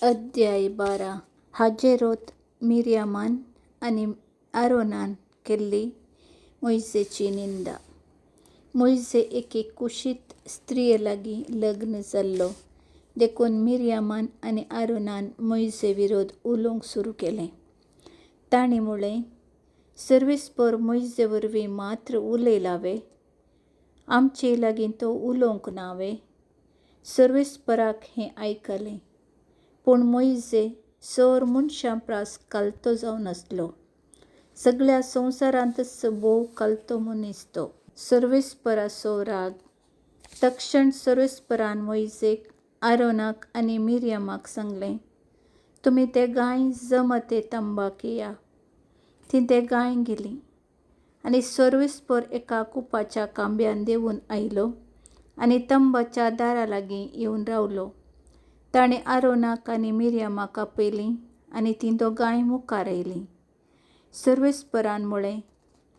अध्याय 12 हाजेरोत मिर्यामान आणि आरोनान केल्ली मोइसेची निंदा. मोइसे एके कुशीत स्त्रिये लागीं लग्न जाल्लो देखून मिर्यामान आणि आरोनान मोइसे विरोध उलोवंक सुरू केलें. तांणी म्हळें, सर्वेस्पर मोइसे वरवीं मात्र उलयलावे, आमचे लागीं तो उलोवंक नावे. सर्वेस्पराक हें आयकलें, पूण मोइसे सर मनशां प्रास कालतो जावन नासलो. सगळ्या संवसारांतच भोव कालतो मनीस तो. सर्वेस्पराचो राग. तक्षण सर्वेस्परान मोइसेक, आरोनाक आनी मिर्यामाक सांगलें, तुमी ते गाय जमा ते तंबाक येया. तीं ते गाय गेलीं आनी सर्वेस्पर एका कुपाच्या खांब्यान देंवून आयलो आनी तंबाच्या दारा लागीं येवन रावलो. ताणें आरोनाक आनी मिर्यामाक आपयलीं आनी तीं दोगांय मुखार आयलीं. सर्वेस्परान म्हळें,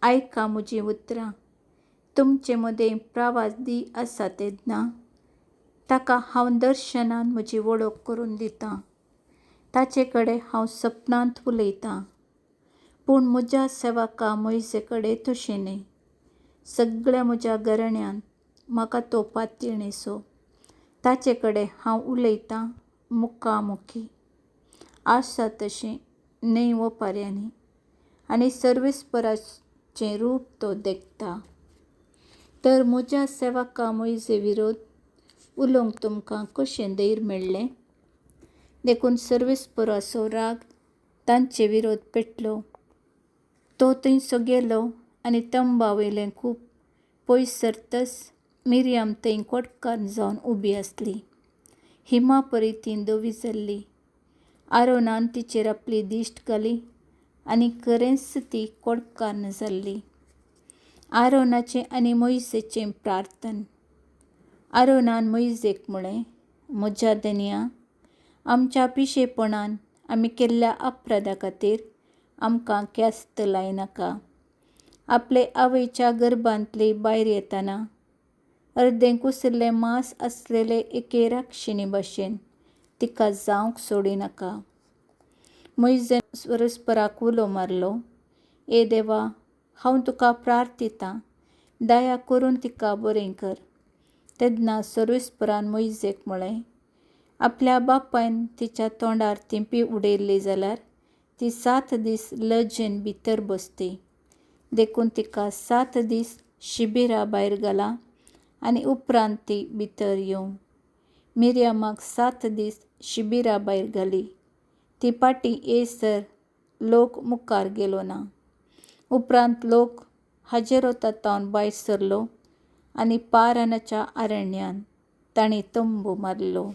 आयका म्हजीं उतरां. तुमचे मदें प्रवादी आसा तेन्ना ताका हांव दर्शनांत म्हजी वळख करून दितां. ताचे कडेन हांव सपनांत उलयतां. पूण म्हज्या सेवका मोइसे कडेन तशें न्हय. सगळ्या म्हज्या घराण्यांत म्हाका तो पातीणेचो. ताचे कडेन हांव उलयतां मुखामुखी. आसा तशें न्हय ओंपाऱ्यांनी. आनी सर्वेस्पराचें रूप तो देगता. तर म्हज्या सेवका मोइसे विरोध उलोवंक तुमकां कशें धैर्य मेळ्ळें? देखून सर्वेस्पराचो राग तांचे विरोध पेटलो. तो थंयसो गेलो आनी तंबावयलें खूब पयस सरतच मिर्याम थंय कोडकार जावन उबी आसली. हिमा परी तीं धवी जाल्ली. आरोनान तिचेर आपली दिश्ट घाली आनी खरेंच ती कोडकार जाल्ली. आरोनाचें आनी मोइसेचें प्रार्थन. आरोनान मोइसेक म्हळें, म्हज्या धन्या, आमच्या पिशेपणान आमी केल्ल्या अपराधा खातीर आमकां ख्यास्त लायनाका. आपले आवयच्या गर्भांतली भायर येतना अर्दें कुसरलें मांस आसलेले एके राक्षिणी भाशेन तिका जावंक सोडिनाका. मोइसेन सर्वेस्पराक उलो मारलो, हे देवा, हांव तुका प्रार्थितां, दया करून तिका बरें कर. तेन्ना सर्वेस्परान मोइसेक म्हळें, आपल्या बापायन तिच्या तोंडार थिंपी उडयल्ली जाल्यार ती 7 दीस लजेन भितर बसती. देखून तिका 7 दीस शिबिरा भायर घाला आनी उपरांत ती भितर येवं. मिर्यामाक 7 दीस शिबिरा भायर घाली. ती फाटीं येयसर लोक मुखार गेलो ना. उपरांत लोक हाजेरोतांतल्यान भायर सरलो आनी पारानाच्या अरण्यांत तांणी तंबू मारलो.